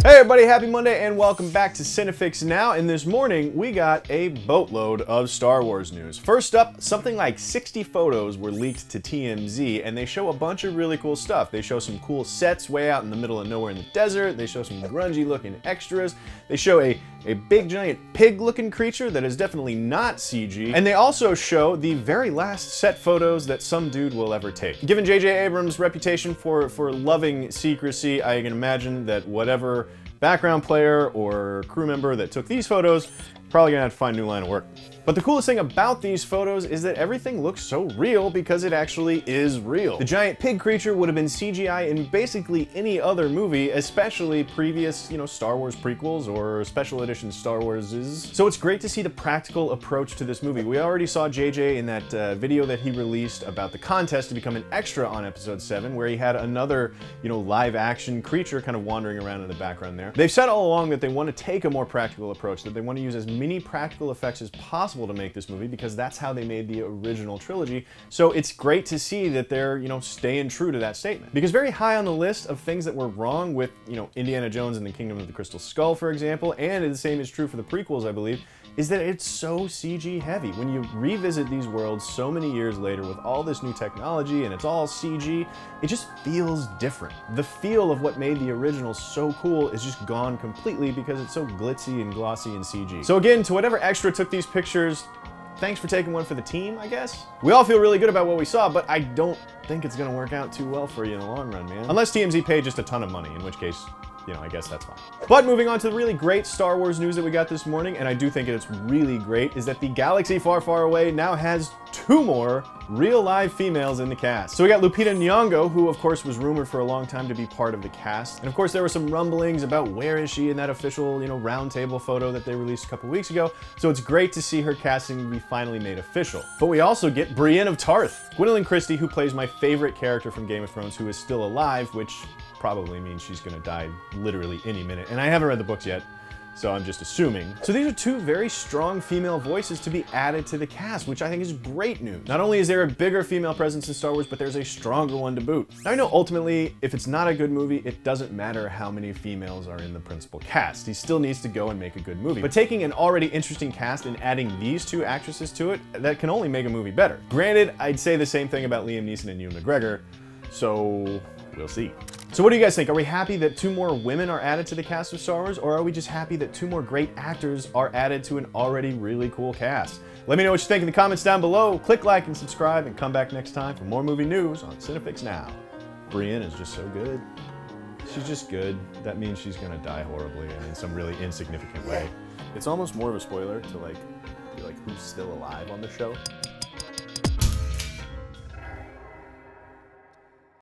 Hey everybody, happy Monday and welcome back to CineFix Now. And this morning we got a boatload of Star Wars news. First up, something like 60 photos were leaked to TMZ and they show a bunch of really cool stuff. They show some cool sets way out in the middle of nowhere in the desert. They show some grungy looking extras. They show a big giant pig looking creature that is definitely not CG. And they also show the very last set photos that some dude will ever take. Given J.J. Abrams' reputation for loving secrecy, I can imagine that whatever background player or crew member that took these photos probably gonna have to find a new line of work. But the coolest thing about these photos is that everything looks so real because it actually is real. The giant pig creature would have been CGI in basically any other movie, especially previous, Star Wars prequels or special edition Star Warses. So it's great to see the practical approach to this movie. We already saw JJ in that video that he released about the contest to become an extra on Episode 7, where he had another, live action creature kind of wandering around in the background there. They've said all along that they want to take a more practical approach, that they want to use as many practical effects as possible to make this movie because that's how they made the original trilogy. So it's great to see that they're, staying true to that statement. Because very high on the list of things that were wrong with, Indiana Jones and the Kingdom of the Crystal Skull, for example, and the same is true for the prequels, I believe, is that it's so CG heavy. When you revisit these worlds so many years later with all this new technology and it's all CG, it just feels different. The feel of what made the original so cool is just gone completely because it's so glitzy and glossy and CG. So again, to whatever extra took these pictures, thanks for taking one for the team, I guess. We all feel really good about what we saw, but I don't think it's gonna work out too well for you in the long run, man. Unless TMZ paid just a ton of money, in which case, I guess that's fine. But moving on to the really great Star Wars news that we got this morning, and I do think it's really great, is that the galaxy far, far away now has 2 more real live females in the cast. So we got Lupita Nyong'o, who of course was rumored for a long time to be part of the cast. And of course there were some rumblings about where is she in that official, round table photo that they released a couple weeks ago. So it's great to see her casting be finally made official. But we also get Brienne of Tarth, Nyong'o Christie, who plays my favorite character from Game of Thrones, who is still alive, which probably means she's gonna die literally any minute. And I haven't read the books yet, so I'm just assuming. So these are 2 very strong female voices to be added to the cast, which I think is great news. Not only is there a bigger female presence in Star Wars, but there's a stronger one to boot. Now I know ultimately, if it's not a good movie, it doesn't matter how many females are in the principal cast. He still needs to go and make a good movie. But taking an already interesting cast and adding these 2 actresses to it, that can only make a movie better. Granted, I'd say the same thing about Liam Neeson and Ewan McGregor, so we'll see. So what do you guys think? Are we happy that 2 more women are added to the cast of Star Wars, or are we just happy that 2 more great actors are added to an already really cool cast? Let me know what you think in the comments down below. Click like and subscribe and come back next time for more movie news on CineFix Now. Brienne is just so good. She's just good. That means she's gonna die horribly and in some really insignificant way. It's almost more of a spoiler to be like who's still alive on the show.